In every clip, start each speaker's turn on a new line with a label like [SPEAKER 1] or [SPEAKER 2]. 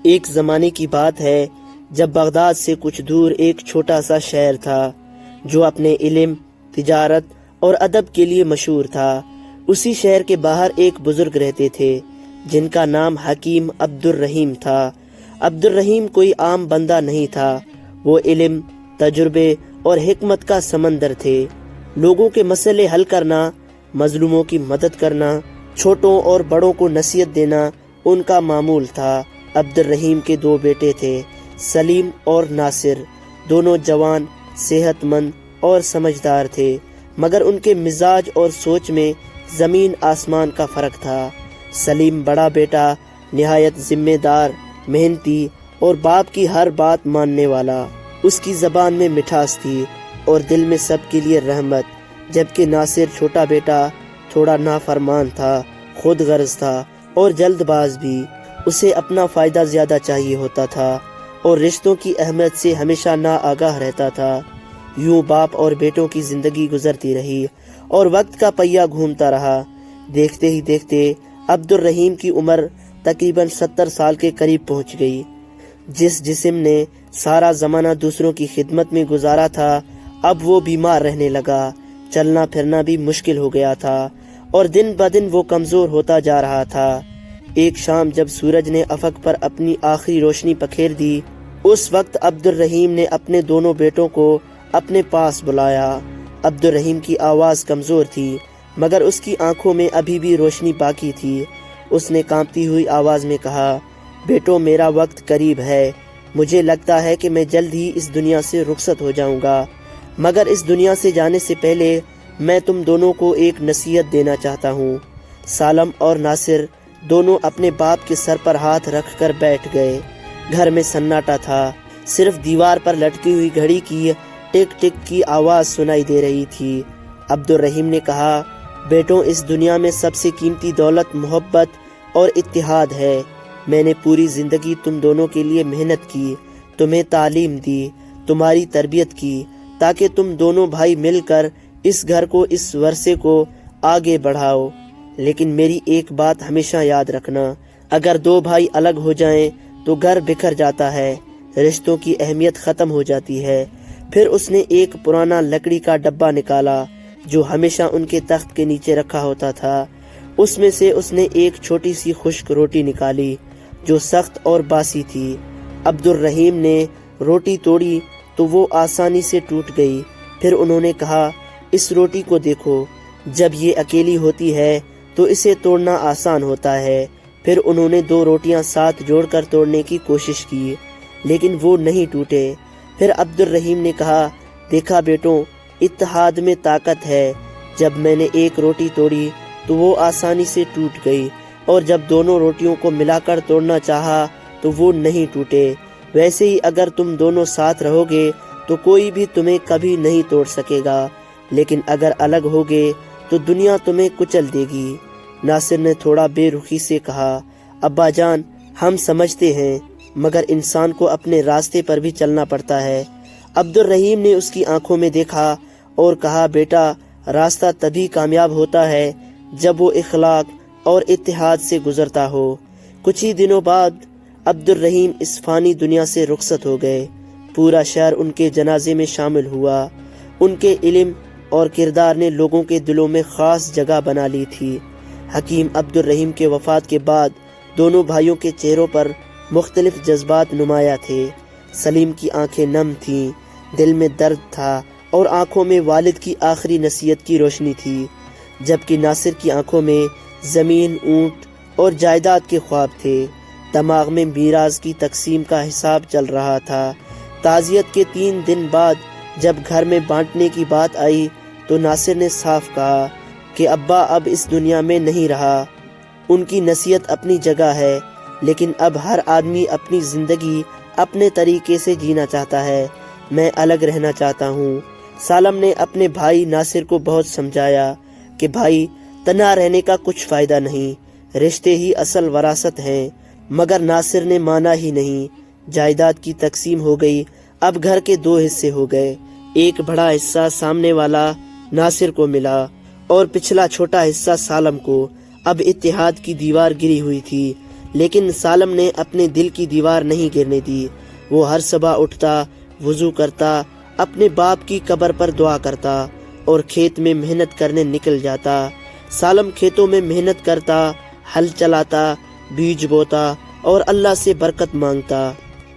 [SPEAKER 1] ایک زمانے کی بات ہے جب بغداد سے کچھ دور ایک چھوٹا سا شہر تھا جو اپنے علم، تجارت اور ادب کے لیے مشہور تھا۔ اسی شہر کے باہر ایک بزرگ رہتے تھے جن کا نام حکیم عبد الرحیم تھا۔ عبد الرحیم کوئی عام بندہ نہیں تھا، وہ علم، تجربے اور حکمت کا سمندر تھے۔ لوگوں کے مسئلے حل کرنا، مظلوموں کی مدد کرنا، چھوٹوں اور بڑوں کو نصیحت دینا ان کا معمول تھا۔ عبد الرحیم کے دو بیٹے تھے، سلیم اور ناصر۔ دونوں جوان، صحت مند اور سمجھدار تھے، مگر ان کے مزاج اور سوچ میں زمین آسمان کا فرق تھا۔ سلیم بڑا بیٹا نہایت ذمہ دار، محنتی اور باپ کی ہر بات ماننے والا۔ اس کی زبان میں مٹھاس تھی اور دل میں سب کے لیے رحمت، جبکہ ناصر چھوٹا بیٹا تھوڑا نافرمان تھا، خود غرض تھا اور جلد باز بھی۔ اسے اپنا فائدہ زیادہ چاہیے ہوتا تھا اور رشتوں کی اہمیت سے ہمیشہ ناآگاہ رہتا تھا۔ یوں باپ اور بیٹوں کی زندگی گزرتی رہی اور وقت کا پہیہ گھومتا رہا۔ دیکھتے ہی دیکھتے عبد الرحیم کی عمر تقریباً 70 سال کے قریب پہنچ گئی۔ جس جسم نے سارا زمانہ دوسروں کی خدمت میں گزارا تھا، اب وہ بیمار رہنے لگا، چلنا پھرنا بھی مشکل ہو گیا تھا اور دن بدن وہ کمزور ہوتا جا رہا تھا۔ ایک شام جب سورج نے افق پر اپنی آخری روشنی پکھیر دی، اس وقت عبد الرحیم نے اپنے دونوں بیٹوں کو اپنے پاس بلایا۔ عبد الرحیم کی آواز کمزور تھی، مگر اس کی آنکھوں میں ابھی بھی روشنی باقی تھی۔ اس نے کانپتی ہوئی آواز میں کہا، بیٹو میرا وقت قریب ہے، مجھے لگتا ہے کہ میں جلد ہی اس دنیا سے رخصت ہو جاؤں گا، مگر اس دنیا سے جانے سے پہلے میں تم دونوں کو ایک نصیحت دینا چاہتا ہوں۔ سالم اور ناصر دونوں اپنے باپ کے سر پر ہاتھ رکھ کر بیٹھ گئے۔ گھر میں سناٹا تھا، صرف دیوار پر لٹکی ہوئی گھڑی کی ٹک ٹک کی آواز سنائی دے رہی تھی۔ عبد الرحیم نے کہا، بیٹوں اس دنیا میں سب سے قیمتی دولت محبت اور اتحاد ہے۔ میں نے پوری زندگی تم دونوں کے لیے محنت کی، تمہیں تعلیم دی، تمہاری تربیت کی، تاکہ تم دونوں بھائی مل کر اس گھر کو، اس ورثے کو آگے بڑھاؤ۔ لیکن میری ایک بات ہمیشہ یاد رکھنا، اگر دو بھائی الگ ہو جائیں تو گھر بکھر جاتا ہے، رشتوں کی اہمیت ختم ہو جاتی ہے۔ پھر اس نے ایک پرانا لکڑی کا ڈبہ نکالا جو ہمیشہ ان کے تخت کے نیچے رکھا ہوتا تھا۔ اس میں سے اس نے ایک چھوٹی سی خشک روٹی نکالی جو سخت اور باسی تھی۔ عبد الرحیم نے روٹی توڑی تو وہ آسانی سے ٹوٹ گئی۔ پھر انہوں نے کہا، اس روٹی کو دیکھو، جب یہ اکیلی ہوتی ہے تو اسے توڑنا آسان ہوتا ہے۔ پھر انہوں نے دو روٹیاں ساتھ جوڑ کر توڑنے کی کوشش کی، لیکن وہ نہیں ٹوٹے۔ پھر عبد الرحیم نے کہا، دیکھا بیٹوں، اتحاد میں طاقت ہے۔ جب میں نے ایک روٹی توڑی تو وہ آسانی سے ٹوٹ گئی، اور جب دونوں روٹیوں کو ملا کر توڑنا چاہا تو وہ نہیں ٹوٹے۔ ویسے ہی اگر تم دونوں ساتھ رہو گے تو کوئی بھی تمہیں کبھی نہیں توڑ سکے گا، لیکن اگر الگ ہوگے تو دنیا تمہیں کچل دے گی۔ ناصر نے تھوڑا بے رخی سے کہا، ابا جان، ہم سمجھتے ہیں، مگر انسان کو اپنے راستے پر بھی چلنا پڑتا ہے۔ عبد الرحیم نے اس کی آنکھوں میں دیکھا اور کہا، بیٹا، راستہ تبھی کامیاب ہوتا ہے جب وہ اخلاق اور اتحاد سے گزرتا ہو۔ کچھ ہی دنوں بعد عبد الرحیم اس فانی دنیا سے رخصت ہو گئے۔ پورا شہر ان کے جنازے میں شامل ہوا۔ ان کے علم اور کردار نے لوگوں کے دلوں میں خاص جگہ بنا لی تھی۔ حکیم عبد الرحیم کے وفات کے بعد دونوں بھائیوں کے چہروں پر مختلف جذبات نمایاں تھے۔ سلیم کی آنکھیں نم تھیں، دل میں درد تھا اور آنکھوں میں والد کی آخری نصیحت کی روشنی تھی، جبکہ ناصر کی آنکھوں میں زمین، اونٹ اور جائیداد کے خواب تھے۔ دماغ میں میراث کی تقسیم کا حساب چل رہا تھا۔ تعزیت کے 3 دن بعد جب گھر میں بانٹنے کی بات آئی تو ناصر نے صاف کہا کہ ابا اب اس دنیا میں نہیں رہا۔ ان کی نصیحت اپنی جگہ ہے، لیکن اب ہر آدمی اپنی زندگی اپنے طریقے سے جینا چاہتا ہے۔ میں الگ رہنا چاہتا ہوں۔ سالم نے اپنے بھائی ناصر کو بہت سمجھایا کہ بھائی، تنہا رہنے کا کچھ فائدہ نہیں، رشتے ہی اصل وراثت ہیں، مگر ناصر نے مانا ہی نہیں۔ جائیداد کی تقسیم ہو گئی۔ اب گھر کے 2 حصے ہو گئے۔ ایک بڑا حصہ سامنے والا ناصر کو ملا اور پچھلا چھوٹا حصہ سالم کو۔ اب اتحاد کی دیوار گری ہوئی تھی، لیکن سالم نے اپنے دل کی دیوار نہیں گرنے دی۔ وہ ہر صبح اٹھتا، وضو کرتا، اپنے باپ کی قبر پر دعا کرتا اور کھیت میں محنت کرنے نکل جاتا۔ سالم کھیتوں میں محنت کرتا، ہل چلاتا، بیج بوتا اور اللہ سے برکت مانگتا۔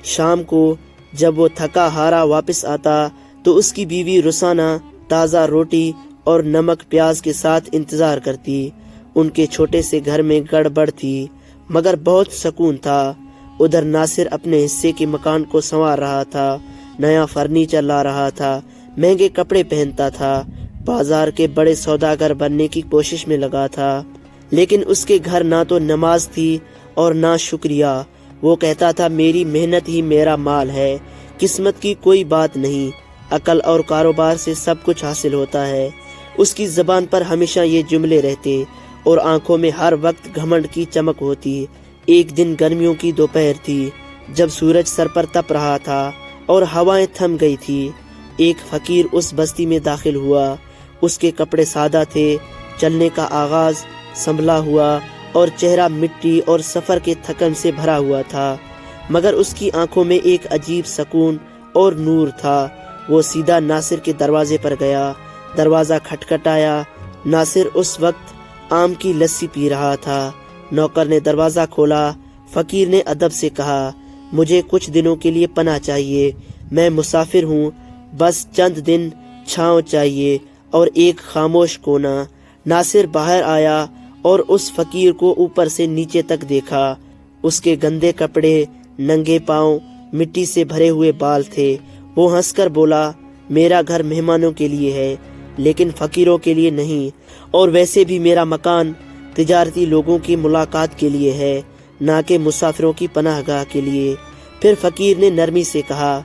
[SPEAKER 1] شام کو جب وہ تھکا ہارا واپس آتا تو اس کی بیوی رسانہ تازہ روٹی اور نمک پیاز کے ساتھ انتظار کرتی۔ ان کے چھوٹے سے گھر میں گڑبڑ تھی مگر بہت سکون تھا۔ ادھر ناصر اپنے حصے کے مکان کو سنوار رہا تھا، نیا فرنیچر لا رہا تھا، مہنگے کپڑے پہنتا تھا، بازار کے بڑے سوداگر بننے کی کوشش میں لگا تھا۔ لیکن اس کے گھر نہ تو نماز تھی اور نہ شکریہ۔ وہ کہتا تھا میری محنت ہی میرا مال ہے، قسمت کی کوئی بات نہیں، عقل اور کاروبار سے سب کچھ حاصل ہوتا ہے۔ اس کی زبان پر ہمیشہ یہ جملے رہتے اور آنکھوں میں ہر وقت گھمنڈ کی چمک ہوتی۔ ایک دن گرمیوں کی دوپہر تھی جب سورج سر پر تپ رہا تھا اور ہوائیں تھم گئی تھی۔ ایک فقیر اس بستی میں داخل ہوا۔ اس کے کپڑے سادہ تھے، چلنے کا آغاز سنبھلا ہوا اور چہرہ مٹی اور سفر کے تھکن سے بھرا ہوا تھا، مگر اس کی آنکھوں میں ایک عجیب سکون اور نور تھا۔ وہ سیدھا ناصر کے دروازے پر گیا، دروازہ کھٹکھٹایا۔ ناصر اس وقت آم کی لسی پی رہا تھا۔ نوکر نے دروازہ کھولا۔ فقیر نے ادب سے کہا مجھے کچھ دنوں کے لیے پناہ چاہیے، میں مسافر ہوں، بس چند دن چھاؤں چاہیے اور ایک خاموش کونا۔ ناصر باہر آیا اور اس فقیر کو اوپر سے نیچے تک دیکھا۔ اس کے گندے کپڑے، ننگے پاؤں، مٹی سے بھرے ہوئے بال تھے۔ وہ ہنس کر بولا میرا گھر مہمانوں کے لیے ہے لیکن فقیروں کے لیے نہیں، اور ویسے بھی میرا مکان تجارتی لوگوں کی ملاقات کے لیے ہے، نہ کہ مسافروں کی پناہ گاہ کے لیے۔ پھر فقیر نے نرمی سے کہا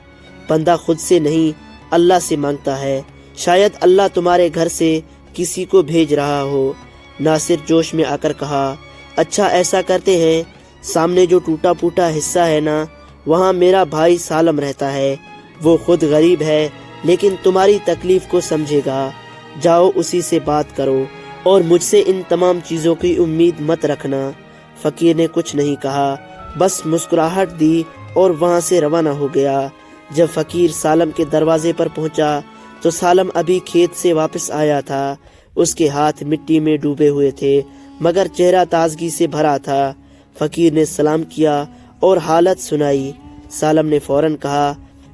[SPEAKER 1] بندہ خود سے نہیں اللہ سے مانگتا ہے، شاید اللہ تمہارے گھر سے کسی کو بھیج رہا ہو۔ ناصر جوش میں آ کر کہا اچھا ایسا کرتے ہیں، سامنے جو ٹوٹا پھوٹا حصہ ہے نا، وہاں میرا بھائی سالم رہتا ہے، وہ خود غریب ہے لیکن تمہاری تکلیف کو سمجھے گا، جاؤ اسی سے بات کرو اور مجھ سے ان تمام چیزوں کی امید مت رکھنا۔ فقیر نے کچھ نہیں کہا، بس مسکراہٹ دی اور وہاں سے روانہ ہو گیا۔ جب فقیر سالم کے دروازے پر پہنچا تو سالم ابھی کھیت سے واپس آیا تھا۔ اس کے ہاتھ مٹی میں ڈوبے ہوئے تھے مگر چہرہ تازگی سے بھرا تھا۔ فقیر نے سلام کیا اور حالت سنائی۔ سالم نے فوراً کہا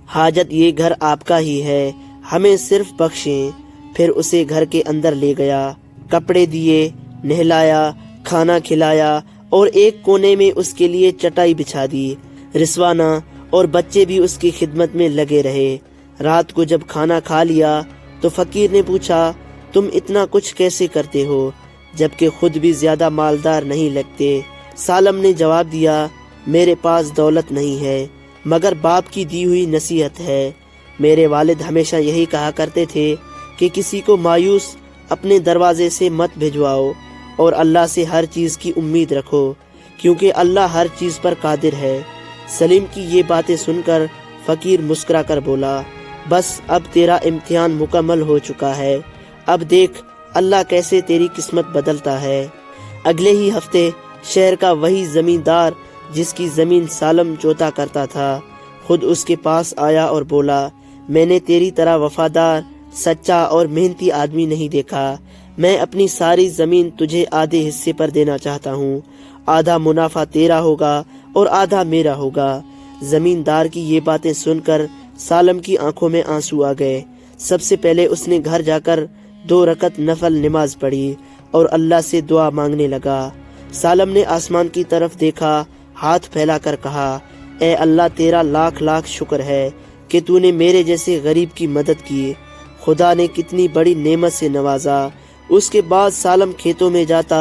[SPEAKER 1] حاجت یہ گھر آپ کا ہی ہے، ہمیں صرف بخشیں۔ پھر اسے گھر کے اندر لے گیا، کپڑے دیے، نہلایا، کھانا کھلایا اور ایک کونے میں اس کے لیے چٹائی بچھا دی۔ رضوانہ اور بچے بھی اس کی خدمت میں لگے رہے۔ رات کو جب کھانا کھا لیا تو فقیر نے پوچھا تم اتنا کچھ کیسے کرتے ہو جبکہ خود بھی زیادہ مالدار نہیں لگتے؟ سالم نے جواب دیا میرے پاس دولت نہیں ہے مگر باپ کی دی ہوئی نصیحت ہے۔ میرے والد ہمیشہ یہی کہا کرتے تھے کہ کسی کو مایوس اپنے دروازے سے مت بھجواؤ اور اللہ سے ہر چیز کی امید رکھو کیونکہ اللہ ہر چیز پر قادر ہے۔ سلیم کی یہ باتیں سن کر فقیر مسکرا کر بولا بس اب تیرا امتحان مکمل ہو چکا ہے، اب دیکھ اللہ کیسے تیری قسمت بدلتا ہے۔ اگلے ہی ہفتے شہر کا وہی زمیندار جس کی زمین سالم جوتا کرتا تھا خود اس کے پاس آیا اور بولا میں نے تیری طرح وفادار، سچا اور محنتی آدمی نہیں دیکھا، میں اپنی ساری زمین تجھے آدھے حصے پر دینا چاہتا ہوں، آدھا منافع تیرا ہوگا اور آدھا میرا ہوگا۔ زمیندار کی یہ باتیں سن کر سالم کی آنکھوں میں آنسو آ گئے۔ سب سے پہلے اس نے گھر جا کر 2 رکعت نفل نماز پڑھی اور اللہ سے دعا مانگنے لگا۔ سالم نے آسمان کی طرف دیکھا، ہاتھ پھیلا کر کہا اے اللہ تیرا لاکھ لاکھ شکر ہے کہ تو نے میرے جیسے غریب کی مدد کی، خدا نے کتنی بڑی نعمت سے نوازا۔ اس کے بعد سالم کھیتوں میں جاتا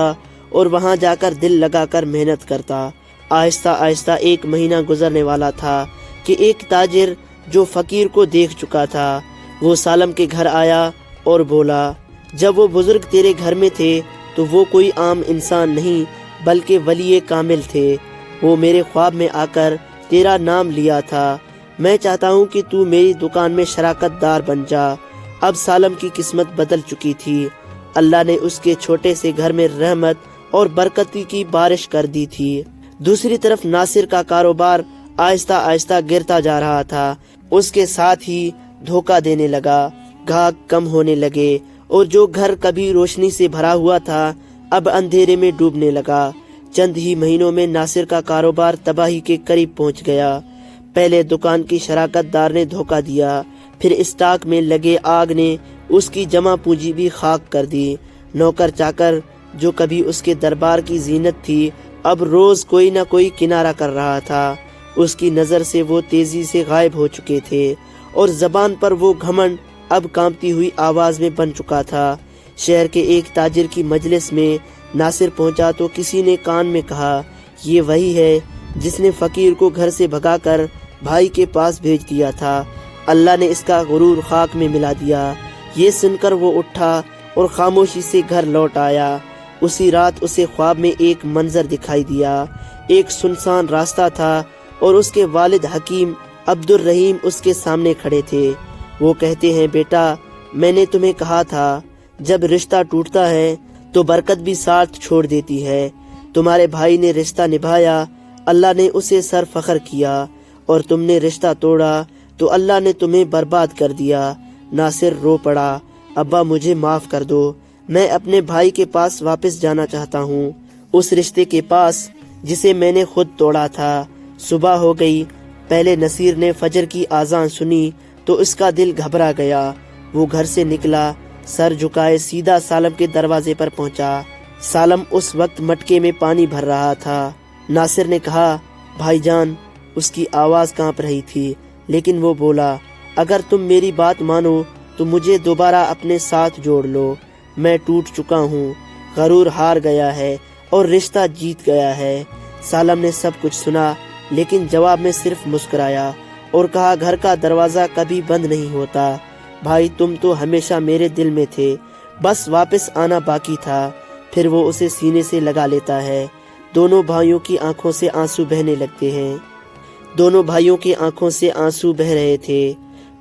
[SPEAKER 1] اور وہاں جا کر دل لگا کر محنت کرتا۔ آہستہ آہستہ 1 مہینہ گزرنے والا تھا کہ ایک تاجر جو فقیر کو دیکھ چکا تھا وہ سالم کے گھر آیا اور بولا جب وہ بزرگ تیرے گھر میں تھے تو وہ کوئی عام انسان نہیں بلکہ ولی کامل تھے، وہ میرے خواب میں آ کر تیرا نام لیا تھا، میں چاہتا ہوں کہ تو میری دکان میں شراکت دار بن جا۔ اب سالم کی قسمت بدل چکی تھی، اللہ نے اس کے چھوٹے سے گھر میں رحمت اور برکتی کی بارش کر دی تھی۔ دوسری طرف ناصر کا کاروبار آہستہ آہستہ گرتا جا رہا تھا۔ اس کے ساتھ ہی دھوکہ دینے لگا، گاہک کم ہونے لگے اور جو گھر کبھی روشنی سے بھرا ہوا تھا اب اندھیرے میں ڈوبنے لگا۔ چند ہی مہینوں میں ناصر کا کاروبار تباہی کے قریب پہنچ گیا۔ پہلے دکان کی شراکت دار نے دھوکہ دیا، پھر اسٹاک میں لگے آگ نے اس کی جمع پونجی بھی خاک کر دی۔ نوکر چاکر جو کبھی اس کے دربار کی زینت تھی اب روز کوئی نہ کوئی کنارہ کر رہا تھا۔ اس کی نظر سے وہ تیزی سے غائب ہو چکے تھے اور زبان پر وہ گھمنڈ اب کانپتی ہوئی آواز میں بن چکا تھا۔ شہر کے ایک تاجر کی مجلس میں ناصر پہنچا تو کسی نے کان میں کہا، یہ وہی ہے جس نے فقیر کو گھر سے بھگا کر بھائی کے پاس بھیج دیا تھا۔ اللہ نے اس کا غرور خاک میں ملا دیا۔ یہ سن کر وہ اٹھا اور خاموشی سے گھر لوٹ آیا۔ اسی رات اسے خواب میں ایک منظر دکھائی دیا۔ ایک سنسان راستہ تھا اور اس کے والد حکیم عبد الرحیم اس کے سامنے کھڑے تھے۔ وہ کہتے ہیں، بیٹا میں نے تمہیں کہا تھا جب رشتہ ٹوٹتا ہے تو برکت بھی ساتھ چھوڑ دیتی ہے۔ تمہارے بھائی نے رشتہ نبھایا، اللہ نے اسے سر فخر کیا، اور تم نے رشتہ توڑا تو اللہ نے تمہیں برباد کر دیا۔ ناصر رو پڑا، ابا مجھے معاف کر دو، میں اپنے بھائی کے پاس واپس جانا چاہتا ہوں، اس رشتے کے پاس جسے میں نے خود توڑا تھا۔ صبح ہو گئی۔ پہلے نصیر نے فجر کی آذان سنی تو اس کا دل گھبرا گیا۔ وہ گھر سے نکلا، سر جھکائے سیدھا سالم کے دروازے پر پہنچا۔ سالم اس وقت مٹکے میں پانی بھر رہا تھا۔ ناصر نے کہا، بھائی جان۔ اس کی آواز کانپ رہی تھی لیکن وہ بولا، اگر تم میری بات مانو تو مجھے دوبارہ اپنے ساتھ جوڑ لو۔ میں ٹوٹ چکا ہوں، غرور ہار گیا ہے اور رشتہ جیت گیا ہے۔ سالم نے سب کچھ سنا لیکن جواب میں صرف مسکرایا اور کہا، گھر کا دروازہ کبھی بند نہیں ہوتا۔ بھائی تم تو ہمیشہ میرے دل میں تھے، بس واپس آنا باقی تھا۔ پھر وہ اسے سینے سے لگا لیتا ہے۔ دونوں بھائیوں کی آنکھوں سے آنسو بہنے لگتے ہیں۔ دونوں بھائیوں کی آنکھوں سے آنسو بہ رہے تھے۔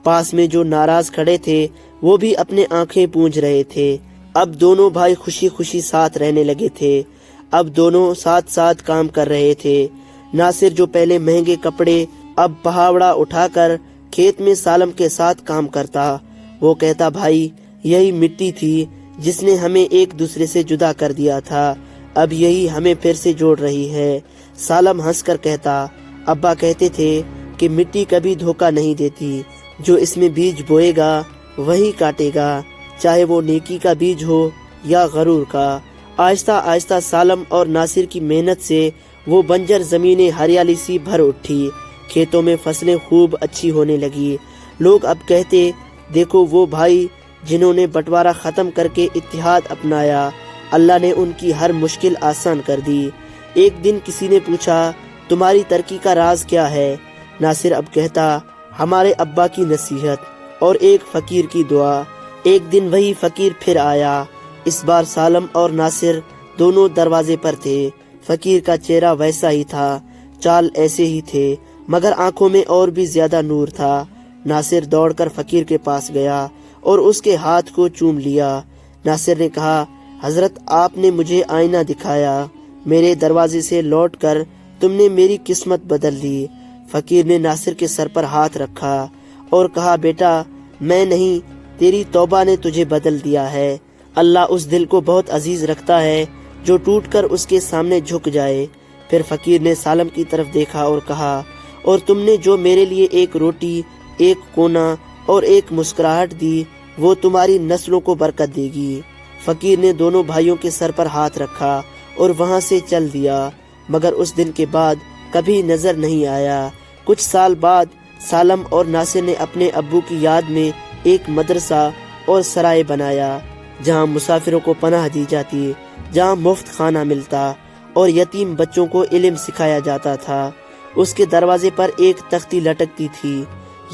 [SPEAKER 1] پاس میں جو ناراض کھڑے تھے وہ بھی اپنے آنکھیں پونجھ رہے تھے۔ اب دونوں بھائی خوشی خوشی ساتھ رہنے لگے تھے۔ اب دونوں ساتھ ساتھ کام کر رہے تھے۔ ناصر جو پہلے مہنگے کپڑے اب پہاوڑا اٹھا کر کھیت میں سالم کے ساتھ کام کرتا۔ وہ کہتا، بھائی یہی مٹی تھی جس نے ہمیں ایک دوسرے سے جدا کر دیا تھا، اب یہی ہمیں پھر سے جوڑ رہی ہے۔ سالم ہنس کر کہتا، ابا کہتے تھے کہ مٹی کبھی دھوکہ نہیں دیتی، جو اس میں بیج بوئے گا وہی کاٹے گا، چاہے وہ نیکی کا بیج ہو یا غرور کا۔ آہستہ آہستہ سالم اور ناصر کی محنت سے وہ بنجر زمینیں ہریالی سی بھر اٹھی۔ کھیتوں میں فصلیں خوب اچھی ہونے لگی۔ لوگ اب کہتے، دیکھو وہ بھائی جنہوں نے بٹوارہ ختم کر کے اتحاد اپنایا، اللہ نے ان کی ہر مشکل آسان کر دی۔ ایک دن کسی نے پوچھا، تمہاری ترقی کا راز کیا ہے؟ ناصر اب کہتا، ہمارے ابا کی نصیحت اور ایک فقیر کی دعا۔ ایک دن وہی فقیر پھر آیا۔ اس بار سالم اور ناصر دونوں دروازے پر تھے۔ فقیر کا چہرہ ویسا ہی تھا، چال ایسے ہی تھے، مگر آنکھوں میں اور بھی زیادہ نور تھا۔ ناصر دوڑ کر فقیر کے پاس گیا اور اس کے ہاتھ کو چوم لیا۔ ناصر نے کہا، حضرت آپ نے مجھے آئینہ دکھایا، میرے دروازے سے لوٹ کر تم نے میری قسمت بدل دی۔ فقیر نے ناصر کے سر پر ہاتھ رکھا اور کہا، بیٹا میں نہیں، تیری توبہ نے تجھے بدل دیا ہے۔ اللہ اس دل کو بہت عزیز رکھتا ہے جو ٹوٹ کر اس کے سامنے جھک جائے۔ پھر فقیر نے سالم کی طرف دیکھا اور کہا، اور تم نے جو میرے لیے ایک روٹی، ایک کونا اور ایک مسکراہٹ دی، وہ تمہاری نسلوں کو برکت دے گی۔ فقیر نے دونوں بھائیوں کے سر پر ہاتھ رکھا اور وہاں سے چل دیا، مگر اس دن کے بعد کبھی نظر نہیں آیا۔ کچھ سال بعد سالم اور ناصر نے اپنے ابو کی یاد میں ایک مدرسہ اور سرائے بنایا، جہاں مسافروں کو پناہ دی جاتی، جہاں مفت کھانا ملتا اور یتیم بچوں کو علم سکھایا جاتا تھا۔ اس کے دروازے پر ایک تختی لٹکتی تھی،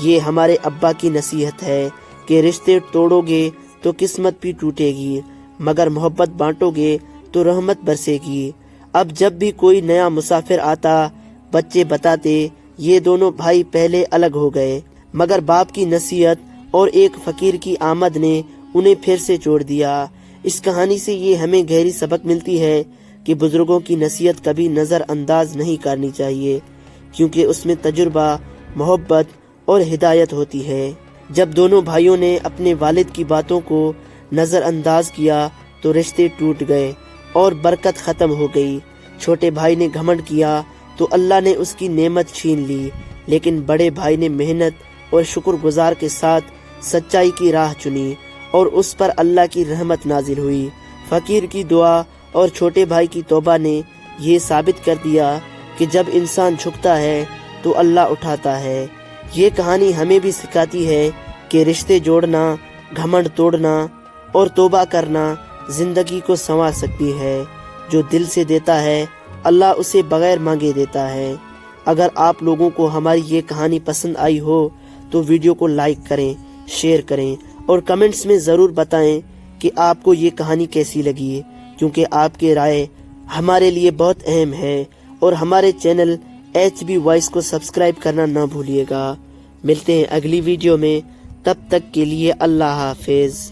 [SPEAKER 1] یہ ہمارے ابا کی نصیحت ہے کہ رشتے توڑو گے تو قسمت بھی ٹوٹے گی، مگر محبت بانٹو گے تو رحمت برسے گی۔ اب جب بھی کوئی نیا مسافر آتا، بچے بتاتے، یہ دونوں بھائی پہلے الگ ہو گئے، مگر باپ کی نصیحت اور ایک فقیر کی آمد نے انہیں پھر سے جوڑ دیا۔ اس کہانی سے یہ ہمیں گہری سبق ملتی ہے کہ کہ بزرگوں کی نصیحت کبھی نظر انداز نہیں کرنی چاہیے، کیونکہ اس میں تجربہ، محبت اور ہدایت ہوتی ہے۔ جب دونوں بھائیوں نے اپنے والد کی باتوں کو نظر انداز کیا تو رشتے ٹوٹ گئے اور برکت ختم ہو گئی۔ چھوٹے بھائی نے گھمنڈ کیا تو اللہ نے اس کی نعمت چھین لی، لیکن بڑے بھائی نے محنت اور شکر گزار کے ساتھ سچائی کی راہ چنی اور اس پر اللہ کی رحمت نازل ہوئی۔ فقیر کی دعا اور چھوٹے بھائی کی توبہ نے یہ ثابت کر دیا کہ جب انسان جھکتا ہے تو اللہ اٹھاتا ہے۔ یہ کہانی ہمیں بھی سکھاتی ہے کہ رشتے جوڑنا، گھمنڈ توڑنا اور توبہ کرنا زندگی کو سنوار سکتی ہے۔ جو دل سے دیتا ہے اللہ اسے بغیر مانگے دیتا ہے۔ اگر آپ لوگوں کو ہماری یہ کہانی پسند آئی ہو تو ویڈیو کو لائک کریں، شیئر کریں اور کمنٹس میں ضرور بتائیں کہ آپ کو یہ کہانی کیسی لگی، کیونکہ آپ کی رائے ہمارے لیے بہت اہم ہے۔ اور ہمارے چینل HB وائس کو سبسکرائب کرنا نہ بھولیے گا۔ ملتے ہیں اگلی ویڈیو میں، تب تک کے لیے اللہ حافظ۔